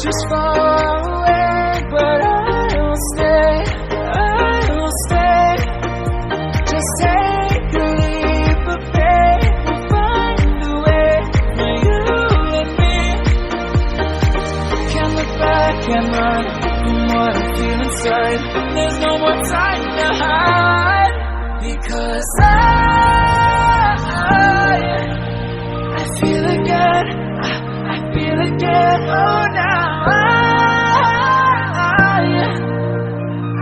future's far away, but I will stay, I will stay. Just take a leap of faith, we'll find a way for you and me. Can't look back and run from what I feel inside. There's no more time to hide, because I feel again, I feel again, oh now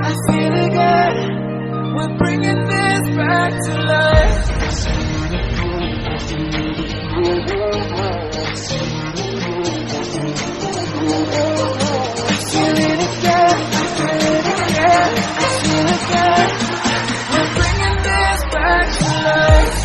I feel again, we're bringing this back to life. I feel it again, I feel it again, I feel again, we're bringing this back to life.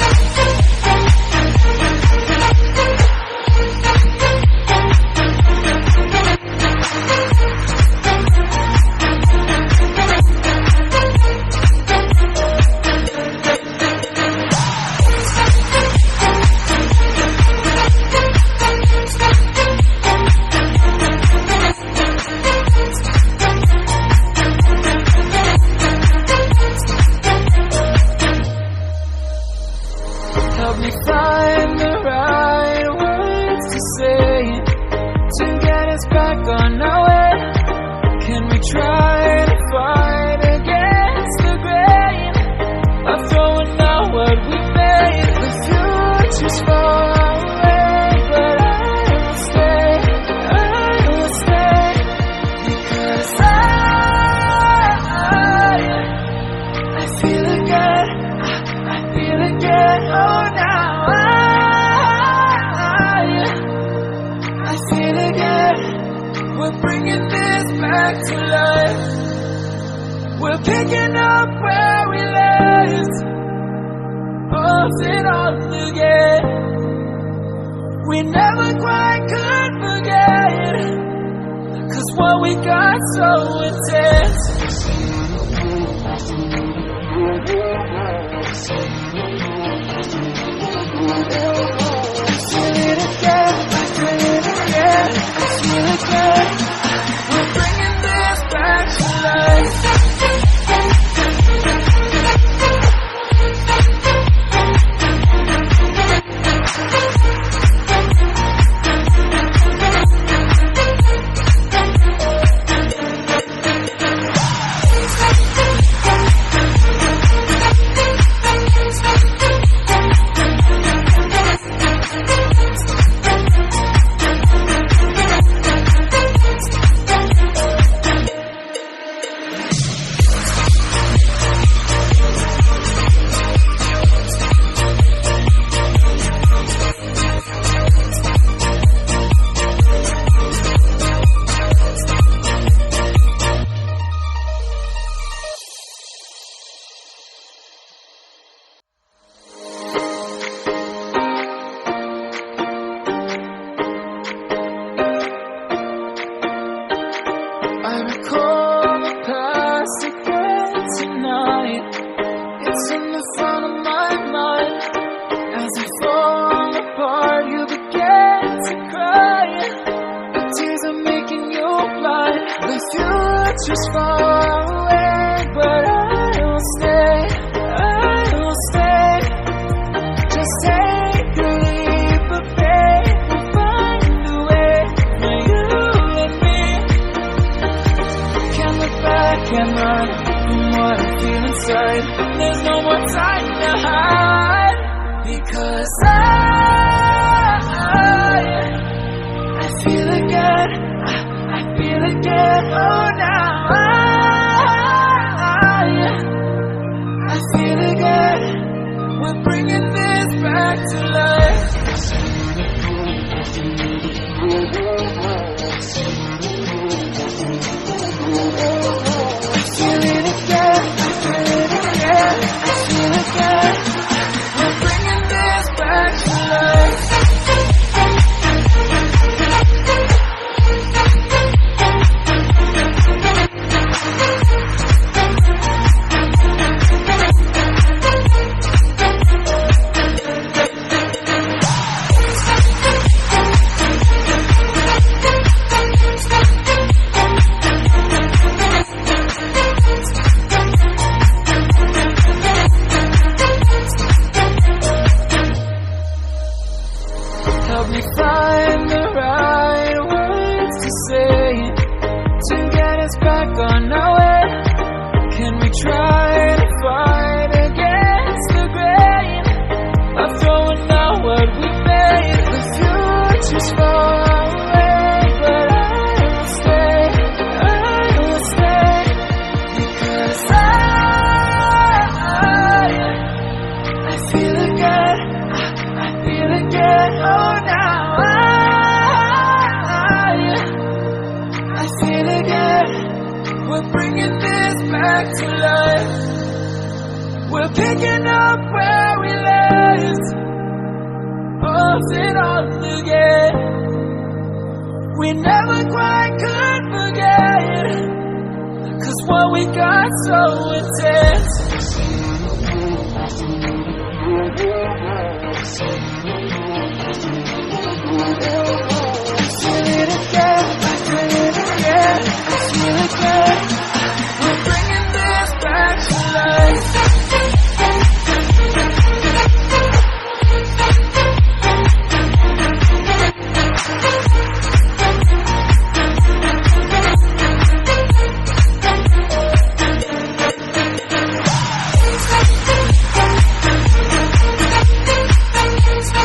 Help me find the right words to say to get us back on our way. Can we try to fight against the grain of throwing out what we made? The future's far away, but I will stay, I will stay, because I feel again, I feel again, oh now I feel again, we're bringing this back to life. We're picking up where we left off and on again. We never quite could forget, 'cause what we got so intense. I feel it again, I feel it again, I feel it again, we're bringing this back to life. I recall the past again tonight. It's in the front of my mind. As I fall apart, you begin to cry. The tears are making you blind. The future's far away, but I will stay, I will stay. Just take a leap of faith, we'll find a way for you and me. Can't look back and run from what I feel inside. There's no more time to hide, because I feel again, I feel again, oh now I feel again, we're bringing this back to life. I feel it again, I feel it again, I feel again, we're bringing this back to life. time. We're picking up where we left, off and on again. We never quite could forget, 'cause what we got so intense. Feel it again.